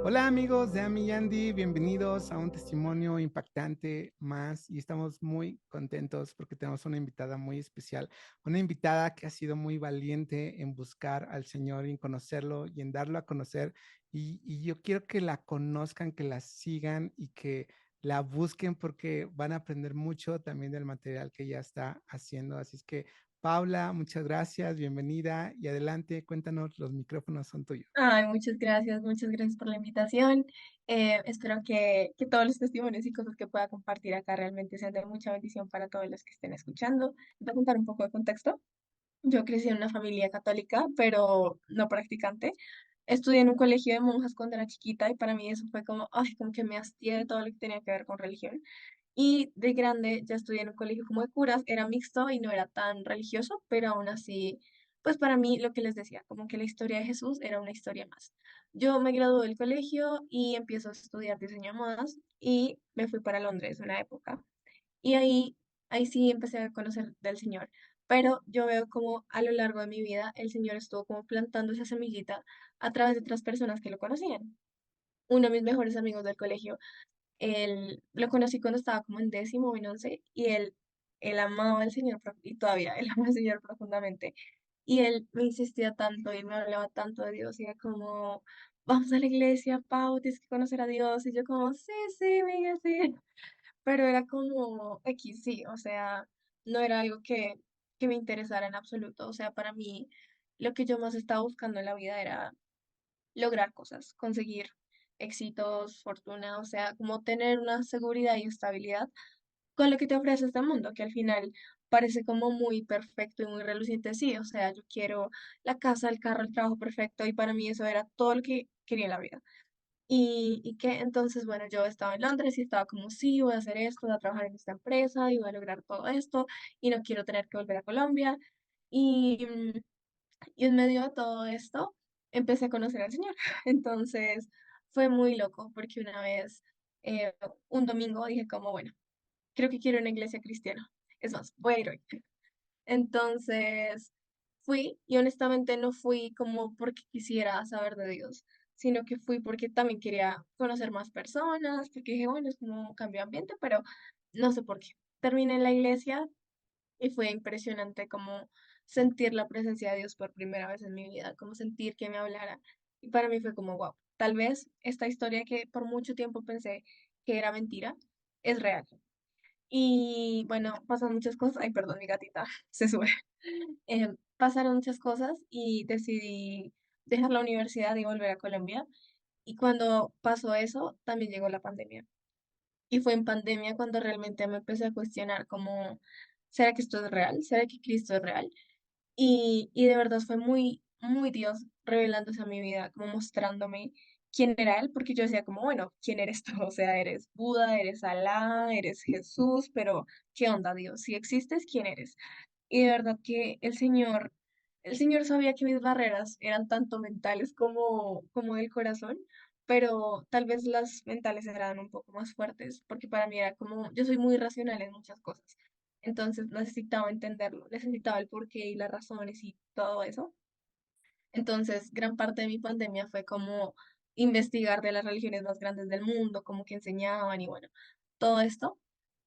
Hola amigos de Ami y Andy, bienvenidos a un testimonio impactante más y estamos muy contentos porque tenemos una invitada muy especial, una invitada que ha sido muy valiente en buscar al Señor y en conocerlo y en darlo a conocer y yo quiero que la conozcan, que la sigan y que la busquen porque van a aprender mucho también del material que ella está haciendo. Así es que Paula, muchas gracias, bienvenida y adelante, cuéntanos, los micrófonos son tuyos. Ay, muchas gracias por la invitación. Espero que todos los testimonios y cosas que pueda compartir acá realmente sean de mucha bendición para todos los que estén escuchando. Voy a contar un poco de contexto. Yo crecí en una familia católica, pero no practicante. Estudié en un colegio de monjas cuando era chiquita y para mí eso fue como, ay, como que me hastié de todo lo que tenía que ver con religión. Y de grande ya estudié en un colegio como de curas, era mixto y no era tan religioso, pero aún así, pues para mí lo que les decía, como que la historia de Jesús era una historia más. Yo me gradué del colegio y empiezo a estudiar diseño de modas y me fui para Londres una época. Y ahí sí empecé a conocer del Señor. Pero yo veo como a lo largo de mi vida el Señor estuvo como plantando esa semillita a través de otras personas que lo conocían. Uno de mis mejores amigos del colegio, él lo conocí cuando estaba como en décimo o en once y él amaba al Señor y todavía él ama al Señor profundamente. Y él me insistía tanto y me hablaba tanto de Dios y era como, vamos a la iglesia, Pau, tienes que conocer a Dios. Y yo como, sí, sí, Miguel, sí. Pero era como X, sí, o sea, no era algo que me interesara en absoluto. O sea, para mí lo que yo más estaba buscando en la vida era lograr cosas, conseguir éxitos, fortuna, o sea, como tener una seguridad y estabilidad con lo que te ofrece este mundo, que al final parece como muy perfecto y muy reluciente, sí, o sea, yo quiero la casa, el carro, el trabajo perfecto y para mí eso era todo lo que quería en la vida. Y que entonces, bueno, yo estaba en Londres y estaba como, sí, voy a hacer esto, voy a trabajar en esta empresa y voy a lograr todo esto y no quiero tener que volver a Colombia. Y, y en medio de todo esto, empecé a conocer al Señor. Entonces, fue muy loco porque una vez, eh, un domingo, dije como, bueno, creo que quiero una iglesia cristiana. Es más, voy a ir hoy. Entonces fui y honestamente no fui como porque quisiera saber de Dios, sino que fui porque también quería conocer más personas, porque dije, bueno, es como un cambio de ambiente, pero no sé por qué. Terminé en la iglesia y fue impresionante como sentir la presencia de Dios por primera vez en mi vida, como sentir que me hablara. Y para mí fue como, wow, tal vez esta historia que por mucho tiempo pensé que era mentira, es real. Y bueno, pasan muchas cosas. Ay, perdón, mi gatita se sube. Pasaron muchas cosas y decidí dejar la universidad y volver a Colombia. Y cuando pasó eso, también llegó la pandemia. Y fue en pandemia cuando realmente me empecé a cuestionar como, ¿será que esto es real? ¿Será que Cristo es real? Y de verdad fue muy, muy Dios revelándose a mi vida, como mostrándome quién era Él, porque yo decía como, bueno, ¿quién eres tú? O sea, eres Buda, eres Alá, eres Jesús, pero ¿qué onda, Dios? Si existes, ¿quién eres? Y de verdad que el Señor sabía que mis barreras eran tanto mentales como del corazón, pero tal vez las mentales eran un poco más fuertes, porque para mí era como, yo soy muy racional en muchas cosas, entonces necesitaba entenderlo, necesitaba el porqué y las razones y todo eso. Entonces, gran parte de mi pandemia fue como investigar de las religiones más grandes del mundo, como que enseñaban y bueno, todo esto.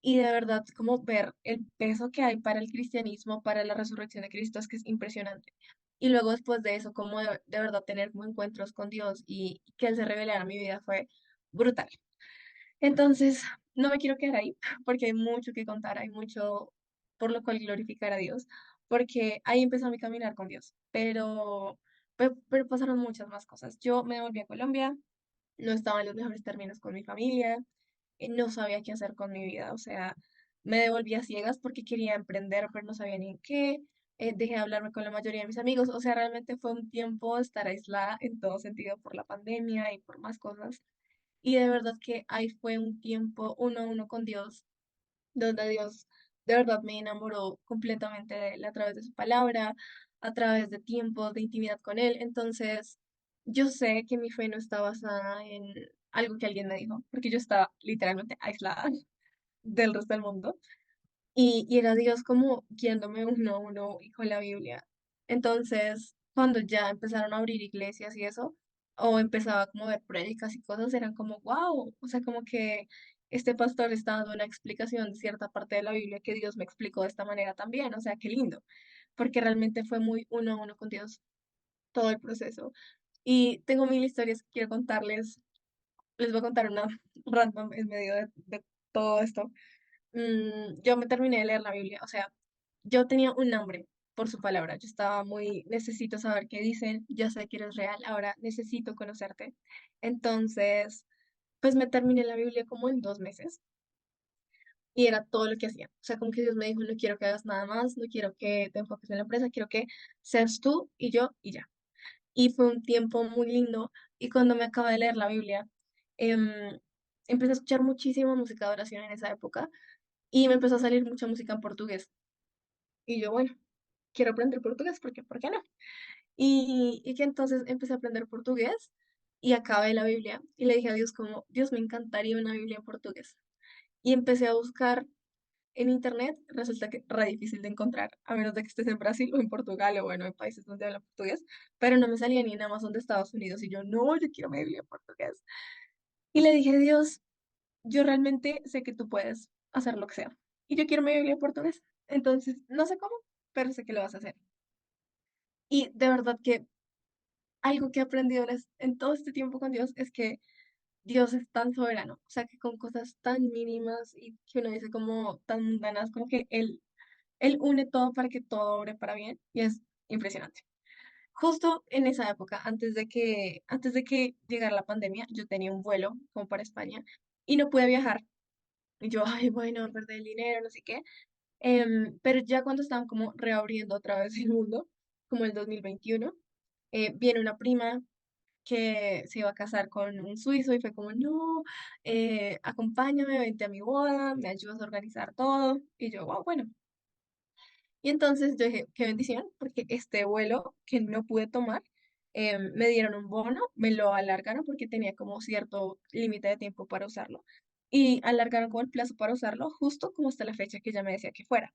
Y de verdad, como ver el peso que hay para el cristianismo, para la resurrección de Cristo, es que es impresionante. Y luego después de eso, como de verdad tener como encuentros con Dios y que Él se revelara a mi vida fue brutal. Entonces, no me quiero quedar ahí porque hay mucho que contar, hay mucho por lo cual glorificar a Dios, porque ahí empezó mi caminar con Dios, pero pasaron muchas más cosas. Yo me volví a Colombia, no estaba en los mejores términos con mi familia, no sabía qué hacer con mi vida, o sea, me devolví a ciegas porque quería emprender, pero no sabía ni en qué. Dejé de hablarme con la mayoría de mis amigos, o sea, realmente fue un tiempo estar aislada en todo sentido por la pandemia y por más cosas. Y de verdad que ahí fue un tiempo uno a uno con Dios, donde Dios de verdad me enamoró completamente de él a través de su palabra, a través de tiempos de intimidad con él. Entonces, yo sé que mi fe no está basada en algo que alguien me dijo, porque yo estaba literalmente aislada del resto del mundo. Y era Dios como guiándome uno a uno y con la Biblia. Entonces, cuando ya empezaron a abrir iglesias y eso, o empezaba como a ver prédicas y cosas, eran como, wow, o sea, como que este pastor está dando una explicación de cierta parte de la Biblia que Dios me explicó de esta manera también, o sea, qué lindo, porque realmente fue muy uno a uno con Dios todo el proceso. Y tengo mil historias que quiero contarles, les voy a contar una random en medio de todo esto. Yo me terminé de leer la Biblia, o sea, yo tenía un hambre por su palabra, yo estaba muy, necesito saber qué dicen, ya sé que eres real, ahora necesito conocerte. Entonces, pues me terminé la Biblia como en 2 meses y era todo lo que hacía. O sea, como que Dios me dijo, no quiero que hagas nada más, no quiero que te enfoques en la empresa, quiero que seas tú y yo y ya. Y fue un tiempo muy lindo y cuando me acabé de leer la Biblia, em, empecé a escuchar muchísima música de oración en esa época y me empezó a salir mucha música en portugués. Y yo, bueno, quiero aprender portugués, porque, ¿por qué no? Y que entonces empecé a aprender portugués y acabé la Biblia y le dije a Dios como, Dios, me encantaría una Biblia en portugués. Y empecé a buscar en internet, resulta que era difícil de encontrar, a menos de que estés en Brasil o en Portugal o bueno, en países donde hablan portugués, pero no me salía ni en Amazon de Estados Unidos y yo, no, yo quiero mi Biblia en portugués. Y le dije, Dios, yo realmente sé que tú puedes hacer lo que sea. Y yo quiero mi Biblia en portugués. Entonces, no sé cómo, pero sé que lo vas a hacer. Y de verdad que algo que he aprendido en todo este tiempo con Dios es que Dios es tan soberano. O sea, que con cosas tan mínimas y que uno dice como tan mundanas, como que Él une todo para que todo obre para bien. Y es impresionante. Justo en esa época, antes de que llegara la pandemia, yo tenía un vuelo como para España y no pude viajar. Y yo, ay, bueno, perder el dinero, no sé qué. Pero ya cuando estaban como reabriendo otra vez el mundo, como el 2021, viene una prima que se iba a casar con un suizo y fue como, no, acompáñame, vente a mi boda, me ayudas a organizar todo. Y yo, wow, bueno. Y entonces yo dije, qué bendición, porque este vuelo que no pude tomar, me dieron un bono, me lo alargaron porque tenía como cierto límite de tiempo para usarlo. Y alargaron como el plazo para usarlo justo como hasta la fecha que ella me decía que fuera.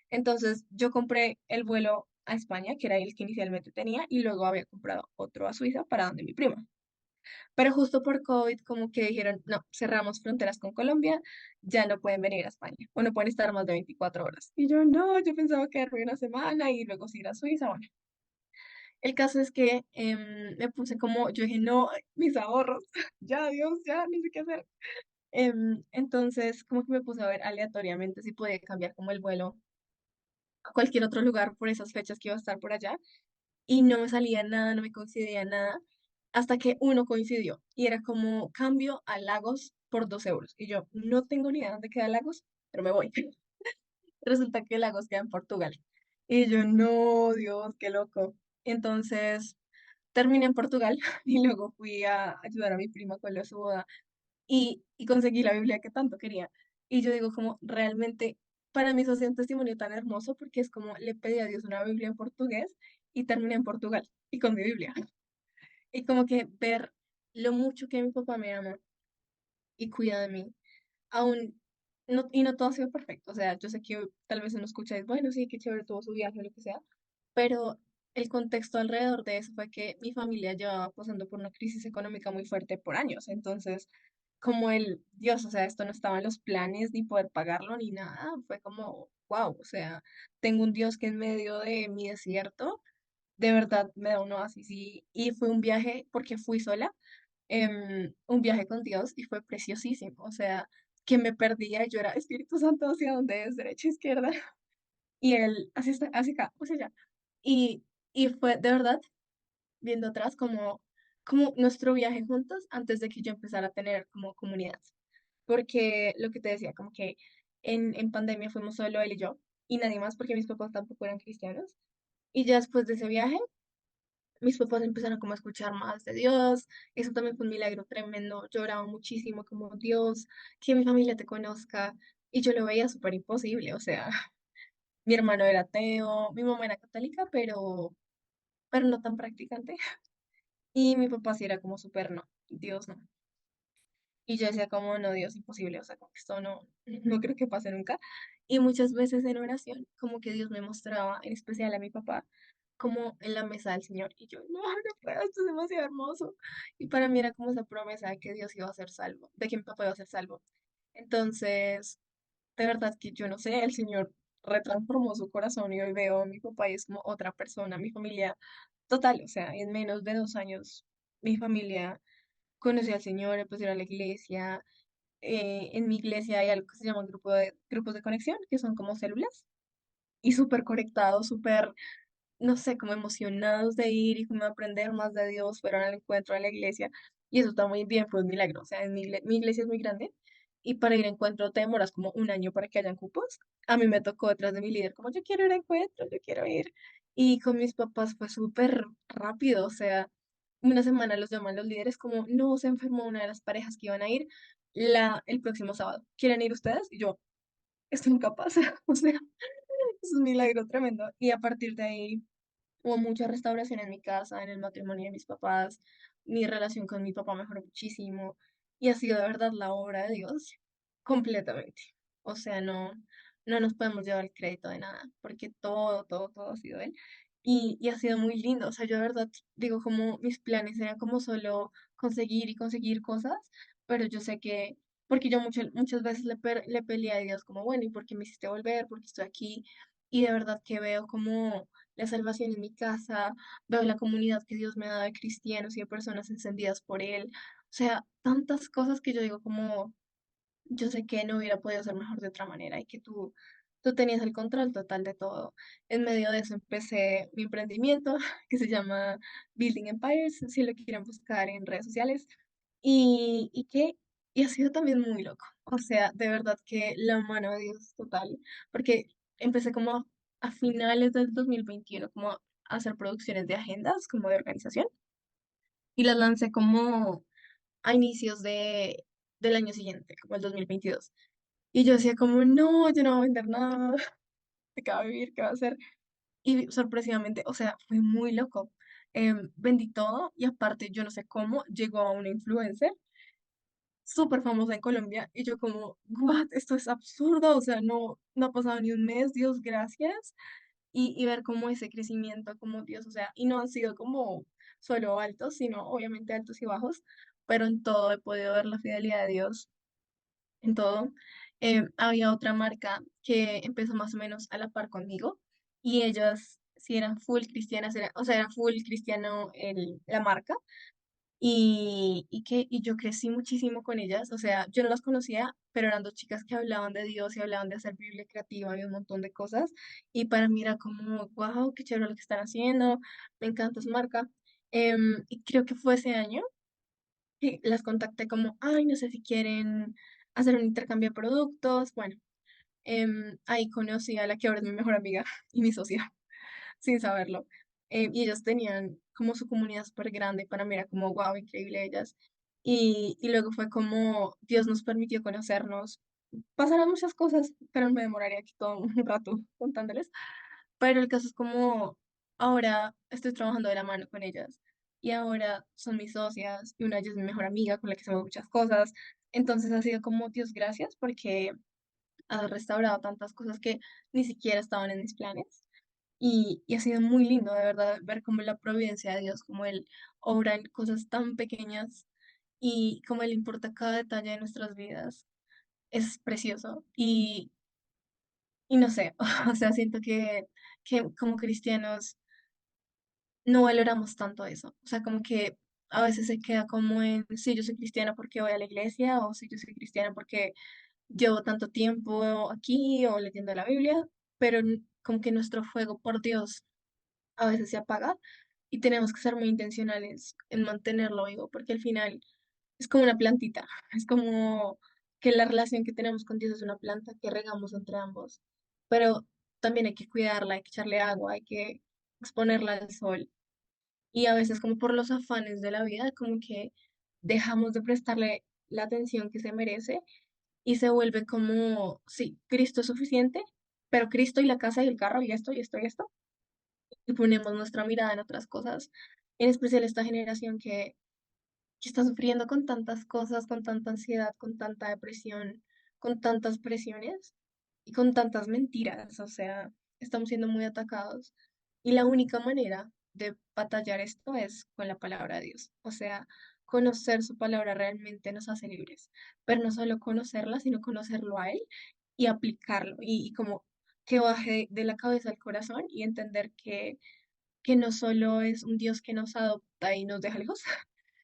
Entonces yo compré el vuelo a España, que era el que inicialmente tenía, y luego había comprado otro a Suiza para donde mi prima. Pero justo por COVID como que dijeron, no, cerramos fronteras con Colombia, ya no pueden venir a España o no pueden estar más de 24 horas. Y yo no, yo pensaba quedarme una semana y luego sí ir a Suiza. Bueno, el caso es que me puse como, yo dije, no, mis ahorros, ya Dios, ya no sé qué hacer. Entonces como que me puse a ver aleatoriamente si podía cambiar como el vuelo a cualquier otro lugar por esas fechas que iba a estar por allá y no me salía nada, no me coincidía nada, hasta que uno coincidió y era como cambio a Lagos por 2 euros. Y yo no tengo ni idea dónde queda Lagos, pero me voy. Resulta que Lagos queda en Portugal. Y yo, no, Dios, qué loco. Entonces terminé en Portugal y luego fui a ayudar a mi prima con lo de su boda y conseguí la Biblia que tanto quería. Y yo digo como realmente para mí eso ha sido un testimonio tan hermoso porque es como le pedí a Dios una Biblia en portugués y terminé en Portugal y con mi Biblia. Y como que ver lo mucho que mi papá me ama y cuida de mí, aún no, y no todo ha sido perfecto. O sea, yo sé que tal vez uno escucha y es, bueno, sí, qué chévere tuvo su viaje o lo que sea, pero el contexto alrededor de eso fue que mi familia llevaba pasando por una crisis económica muy fuerte por años. Entonces, como el Dios, o sea, esto no estaba en los planes ni poder pagarlo ni nada, fue como, wow, o sea, tengo un Dios que en medio de mi desierto, de verdad me da un oasis y fue un viaje porque fui sola, un viaje con Dios y fue preciosísimo, o sea, que me perdía y yo era Espíritu Santo hacia dónde es, derecha, izquierda, y él hacia, hacia acá, hacia allá. Y, y fue de verdad, viendo atrás, como nuestro viaje juntos antes de que yo empezara a tener como comunidad. Porque lo que te decía, como que en pandemia fuimos solo él y yo, y nadie más, porque mis papás tampoco eran cristianos. Y ya después de ese viaje, mis papás empezaron como a escuchar más de Dios. Eso también fue un milagro tremendo. Lloraba muchísimo como Dios, que mi familia te conozca. Y yo lo veía súper imposible. O sea, mi hermano era ateo, mi mamá era católica, pero no tan practicante. Y mi papá sí era como súper no, Dios no. Y yo decía como no, Dios, imposible. O sea, como que esto no, no creo que pase nunca. Y muchas veces en oración, como que Dios me mostraba, en especial a mi papá, como en la mesa del Señor. Y yo, no, no puedo, esto es demasiado hermoso. Y para mí era como esa promesa de que Dios iba a ser salvo, de que mi papá iba a ser salvo. Entonces, de verdad que yo no sé, el Señor retransformó su corazón y hoy veo a mi papá y es como otra persona, mi familia total, o sea, en menos de 2 años, mi familia conoció al Señor, empezó a ir a la iglesia. En mi iglesia hay algo que se llama grupos de conexión, que son como células, y súper conectados, súper, no sé, como emocionados de ir y como aprender más de Dios, fueron al encuentro de la iglesia, y eso está muy bien, fue un milagro, o sea, mi iglesia es muy grande, y para ir a encuentro te demoras como un año para que hayan cupos. A mí me tocó detrás de mi líder, como yo quiero ir a encuentro, yo quiero ir, y con mis papás fue súper rápido, o sea, una semana los llaman los líderes como, no, se enfermó una de las parejas que iban a ir el próximo sábado, ¿quieren ir ustedes? Y yo, estoy incapaz, o sea, es un milagro tremendo, y a partir de ahí hubo mucha restauración en mi casa, en el matrimonio de mis papás, mi relación con mi papá mejoró muchísimo y ha sido de verdad la obra de Dios completamente. O sea, no, no nos podemos llevar el crédito de nada, porque todo, todo, todo ha sido Él. Y ha sido muy lindo. O sea, yo de verdad digo como mis planes eran como solo conseguir y conseguir cosas, pero yo sé que, porque yo muchas veces le peleé a Dios como, bueno, ¿y por qué me hiciste volver? ¿Por qué estoy aquí? Y de verdad que veo como la salvación en mi casa, veo la comunidad que Dios me ha dado de cristianos y de personas encendidas por Él. O sea, tantas cosas que yo digo como, yo sé que no hubiera podido ser mejor de otra manera y que tú tenías el control total de todo. En medio de eso empecé mi emprendimiento que se llama Building Empires, si lo quieren buscar en redes sociales. Y ha sido también muy loco. O sea, de verdad que la mano de Dios total, porque empecé como a finales del 2021 como a hacer producciones de agendas, como de organización, y las lancé como a inicios del año siguiente, como el 2022. Y yo decía como, no, yo no voy a vender nada, ¿qué va a vivir? ¿Qué va a hacer? Y sorpresivamente, o sea, fue muy loco. Vendí todo y aparte, yo no sé cómo, llegó a una influencer súper famosa en Colombia y yo como, what, esto es absurdo, o sea, no, no ha pasado ni un mes, Dios, gracias. Y ver como ese crecimiento, como Dios, o sea, y no han sido como solo altos, sino obviamente altos y bajos, pero en todo he podido ver la fidelidad de Dios en todo. Había otra marca que empezó más o menos a la par conmigo y ellas sí eran full cristianas, o sea, era full cristiano la marca y yo crecí muchísimo con ellas, o sea, yo no las conocía, pero eran dos chicas que hablaban de Dios y hablaban de hacer Biblia creativa y un montón de cosas y para mí era como, wow, qué chévere lo que están haciendo, me encanta su marca. Y creo que fue ese año y las contacté como, ay, no sé si quieren hacer un intercambio de productos. Bueno, ahí conocí a la que ahora es mi mejor amiga y mi socia, sin saberlo. Y ellas tenían como su comunidad súper grande. Para mí era como, wow, increíble ellas. Y luego fue como Dios nos permitió conocernos. Pasaron muchas cosas, pero me demoraría aquí todo un rato contándoles. Pero el caso es como ahora estoy trabajando de la mano con ellas y ahora son mis socias y una de ellas es mi mejor amiga con la que hacemos muchas cosas. Entonces ha sido como Dios gracias porque ha restaurado tantas cosas que ni siquiera estaban en mis planes. Y ha sido muy lindo, de verdad, ver como la providencia de Dios, como Él obra en cosas tan pequeñas y como Él importa cada detalle de nuestras vidas. Es precioso. Y no sé, o sea, siento que como cristianos no valoramos tanto eso. O sea, como que a veces se queda como en, sí, yo soy cristiana porque voy a la iglesia, o sí, yo soy cristiana porque llevo tanto tiempo aquí o leyendo la Biblia, pero como que nuestro fuego por Dios a veces se apaga y tenemos que ser muy intencionales en mantenerlo vivo, porque al final es como una plantita, es como que la relación que tenemos con Dios es una planta que regamos entre ambos, pero también hay que cuidarla, hay que echarle agua, hay que exponerla al sol y a veces como por los afanes de la vida, como que dejamos de prestarle la atención que se merece y se vuelve como, sí, Cristo es suficiente, pero Cristo y la casa y el carro y esto y esto y esto, y ponemos nuestra mirada en otras cosas, en especial esta generación que está sufriendo con tantas cosas, con tanta ansiedad, con tanta depresión, con tantas presiones y con tantas mentiras, o sea, estamos siendo muy atacados Y la única manera de batallar esto es con la palabra de Dios. O sea, conocer su palabra realmente nos hace libres. Pero no solo conocerla, sino conocerlo a Él y aplicarlo. Y como que baje de la cabeza al corazón y entender que no solo es un Dios que nos adopta y nos deja lejos,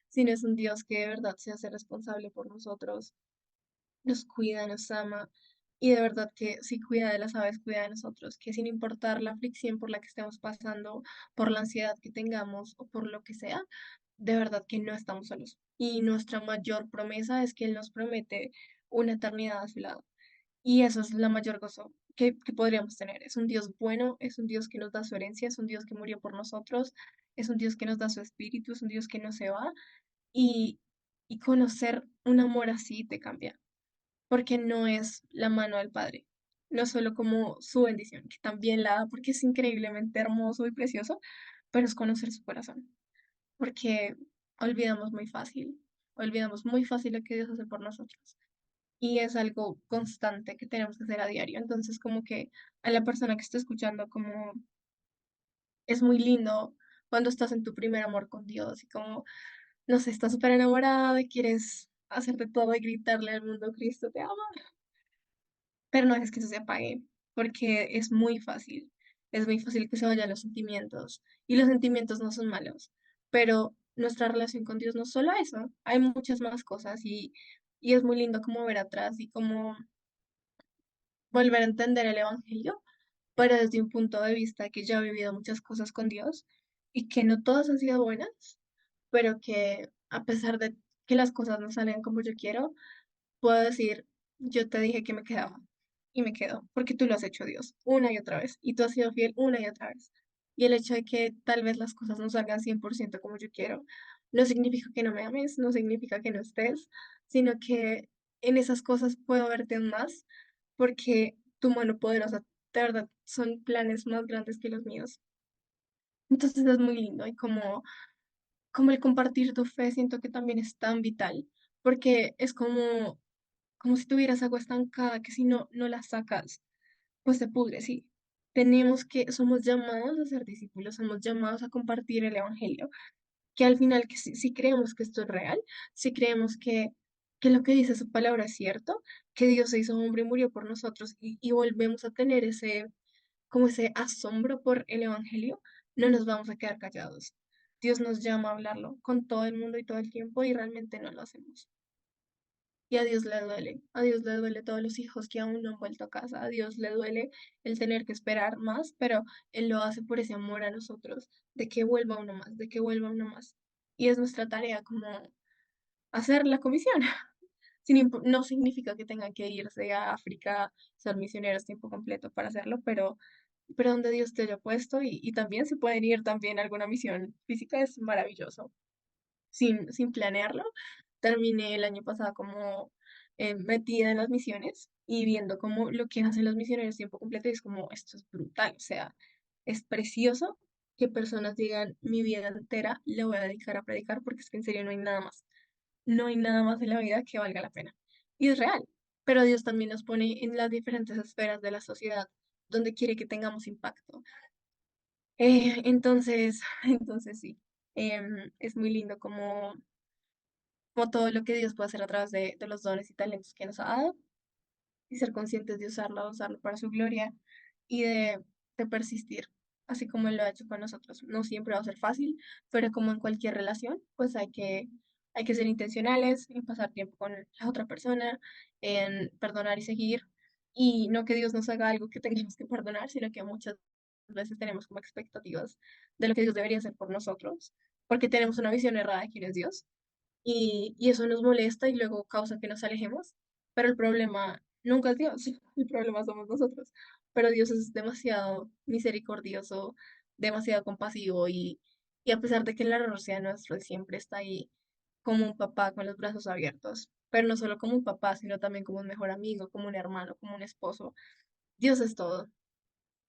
sino es un Dios que de verdad se hace responsable por nosotros, nos cuida, nos ama y de verdad que si cuida de las aves, cuida de nosotros, que sin importar la aflicción por la que estemos pasando, por la ansiedad que tengamos o por lo que sea, de verdad que no estamos solos. Y nuestra mayor promesa es que Él nos promete una eternidad a su lado. Y eso es la mayor gozo que podríamos tener. Es un Dios bueno, es un Dios que nos da su herencia, es un Dios que murió por nosotros, es un Dios que nos da su espíritu, es un Dios que no se va. Y, y conocer un amor así te cambia porque no es la mano del Padre, no solo como su bendición, que también la da porque es increíblemente hermoso y precioso, pero es conocer su corazón, porque olvidamos muy fácil, olvidamos muy fácil lo que Dios hace por nosotros. Y es algo constante que tenemos que hacer a diario. Entonces, como que a la persona que está escuchando, como es muy lindo cuando estás en tu primer amor con Dios y como, no sé, estás súper enamorada y quieres hacerte todo y gritarle al mundo, Cristo te ama. Pero no es que eso se apague, porque es muy fácil que se vayan los sentimientos, y los sentimientos no son malos, pero nuestra relación con Dios no es solo eso, hay muchas más cosas y es muy lindo como ver atrás y como volver a entender el Evangelio, pero desde un punto de vista que ya he vivido muchas cosas con Dios y que no todas han sido buenas, pero que a pesar de que las cosas no salen como yo quiero, puedo decir, yo te dije que me quedaba y me quedo, porque tú lo has hecho, Dios, una y otra vez, y tú has sido fiel una y otra vez. Y el hecho de que tal vez las cosas no salgan 100% como yo quiero, no significa que no me ames, no significa que no estés, sino que en esas cosas puedo verte aún más, porque tu mano poderosa, de verdad, son planes más grandes que los míos. Entonces es muy lindo y como el compartir tu fe siento que también es tan vital, porque es como si tuvieras agua estancada que si no la sacas, pues se pudre, sí. Somos llamados a ser discípulos, somos llamados a compartir el evangelio, que al final que si creemos que esto es real, si creemos que lo que dice su palabra es cierto, que Dios se hizo hombre y murió por nosotros y volvemos a tener como ese asombro por el evangelio, no nos vamos a quedar callados. Dios nos llama a hablarlo con todo el mundo y todo el tiempo y realmente no lo hacemos. Y a Dios le duele todos los hijos que aún no han vuelto a casa, a Dios le duele el tener que esperar más, pero Él lo hace por ese amor a nosotros, de que vuelva uno más, de que vuelva uno más. Y es nuestra tarea como hacer la comisión. No significa que tengan que irse a África, ser misioneros tiempo completo para hacerlo, pero donde Dios te haya puesto y también se pueden ir también a alguna misión física, es maravilloso sin planearlo. Terminé el año pasado como metida en las misiones y viendo cómo lo que hacen los misioneros tiempo completo y es como, esto es brutal, o sea, es precioso que personas digan, mi vida entera la voy a dedicar a predicar porque es que en serio no hay nada más, no hay nada más en la vida que valga la pena. Y es real, pero Dios también nos pone en las diferentes esferas de la sociedad donde quiere que tengamos impacto. Entonces, entonces sí, es muy lindo como todo lo que Dios puede hacer a través de los dones y talentos que nos ha dado y ser conscientes de usarlo para su gloria y de persistir, así como Él lo ha hecho con nosotros. No siempre va a ser fácil, pero como en cualquier relación, pues hay que ser intencionales en pasar tiempo con la otra persona, en perdonar y seguir. Y no que Dios nos haga algo que tengamos que perdonar, sino que muchas veces tenemos como expectativas de lo que Dios debería hacer por nosotros, porque tenemos una visión errada de quién es Dios y eso nos molesta y luego causa que nos alejemos, pero el problema nunca es Dios, el problema somos nosotros, pero Dios es demasiado misericordioso, demasiado compasivo y a pesar de que el error sea nuestro, Él siempre está ahí como un papá con los brazos abiertos, pero no solo como un papá, sino también como un mejor amigo, como un hermano, como un esposo. Dios es todo.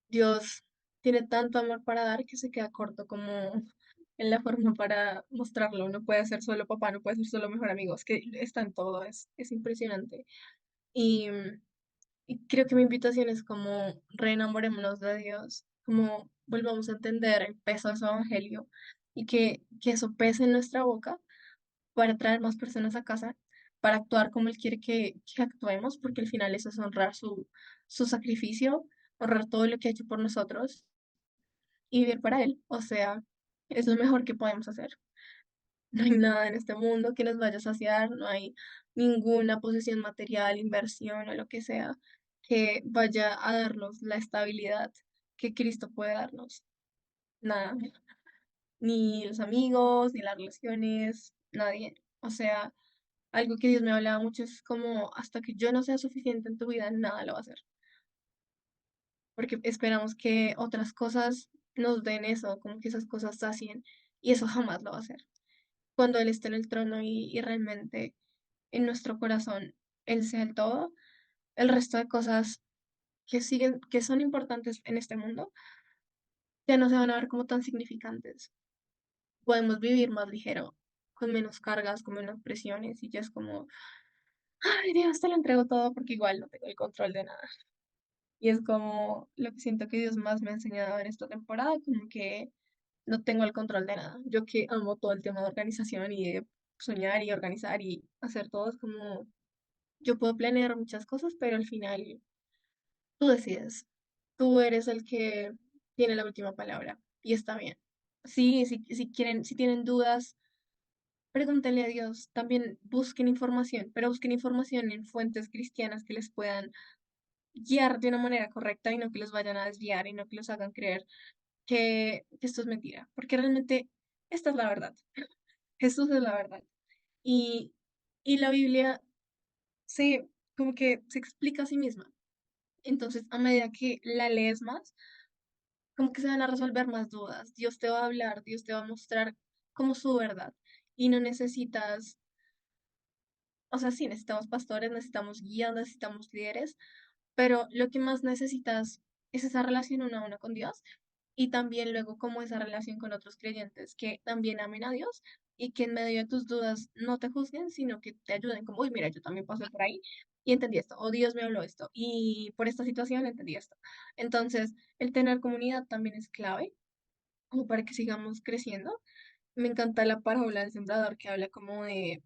Dios tiene tanto amor para dar que se queda corto como en la forma para mostrarlo. No puede ser solo papá, no puede ser solo mejor amigo, es que está en todo, es impresionante. Y creo que mi invitación es como reenamorémonos de Dios, como volvamos a entender el peso de su evangelio y que eso pese en nuestra boca para traer más personas a casa, para actuar como Él quiere que actuemos, porque al final eso es honrar su sacrificio, honrar todo lo que ha hecho por nosotros y vivir para Él. O sea, es lo mejor que podemos hacer. No hay nada en este mundo que nos vaya a saciar, no hay ninguna posesión material, inversión o lo que sea que vaya a darnos la estabilidad que Cristo puede darnos. Nada, ni los amigos, ni las relaciones, nadie. O sea, algo que Dios me hablaba mucho es como hasta que yo no sea suficiente en tu vida, nada lo va a hacer. Porque esperamos que otras cosas nos den eso, como que esas cosas sacien, y eso jamás lo va a hacer. Cuando Él esté en el trono y realmente en nuestro corazón Él sea el todo, el resto de cosas que siguen, que son importantes en este mundo, ya no se van a ver como tan significantes. Podemos vivir más ligero, con menos cargas, con menos presiones, y ya es como, ay Dios, te lo entrego todo porque igual no tengo el control de nada. Y es como lo que siento que Dios más me ha enseñado en esta temporada, como que no tengo el control de nada. Yo que amo todo el tema de organización y de soñar y organizar y hacer todo, es como yo puedo planear muchas cosas, pero al final tú decides. Tú eres el que tiene la última palabra y está bien. Sí, si quieren, si tienen dudas, pregúntenle a Dios. También busquen información, pero busquen información en fuentes cristianas que les puedan guiar de una manera correcta y no que los vayan a desviar y no que los hagan creer que esto es mentira, porque realmente esta es la verdad. Jesús es la verdad. Y, y la Biblia se, como que se explica a sí misma. Entonces, a medida que la lees más, como que se van a resolver más dudas. Dios te va a hablar, Dios te va a mostrar como su verdad. Y no necesitas, o sea, sí, necesitamos pastores, necesitamos guías, necesitamos líderes, pero lo que más necesitas es esa relación uno a uno con Dios y también luego como esa relación con otros creyentes que también amen a Dios y que en medio de tus dudas no te juzguen, sino que te ayuden como, uy, mira, yo también pasé por ahí y entendí esto, o Dios me habló esto y por esta situación entendí esto. Entonces, el tener comunidad también es clave como para que sigamos creciendo. Me encanta la parábola del sembrador que habla como de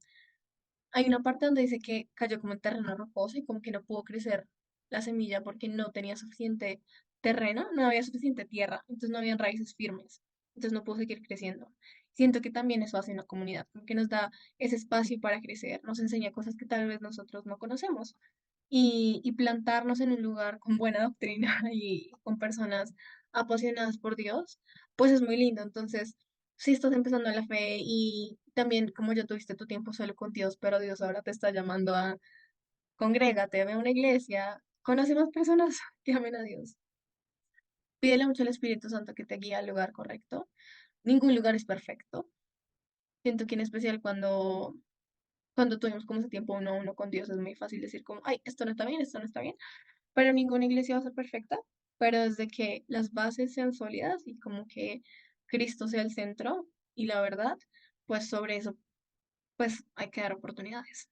hay una parte donde dice que cayó como en terreno rocoso y como que no pudo crecer la semilla porque no tenía suficiente terreno, no había suficiente tierra, entonces no habían raíces firmes, entonces no pudo seguir creciendo. Siento que también eso hace una comunidad, como que nos da ese espacio para crecer, nos enseña cosas que tal vez nosotros no conocemos y plantarnos en un lugar con buena doctrina y con personas apasionadas por Dios, pues es muy lindo. Entonces, si estás empezando en la fe y también como ya tuviste tu tiempo solo con Dios, pero Dios ahora te está llamando a congrégate, ve a una iglesia, conoce más personas que amen a Dios. Pídele mucho al Espíritu Santo que te guíe al lugar correcto. Ningún lugar es perfecto. Siento que en especial cuando tuvimos como ese tiempo uno a uno con Dios es muy fácil decir como, ay, esto no está bien, esto no está bien. Pero ninguna iglesia va a ser perfecta, pero desde que las bases sean sólidas y como que Cristo sea el centro y la verdad, pues sobre eso, pues hay que dar oportunidades.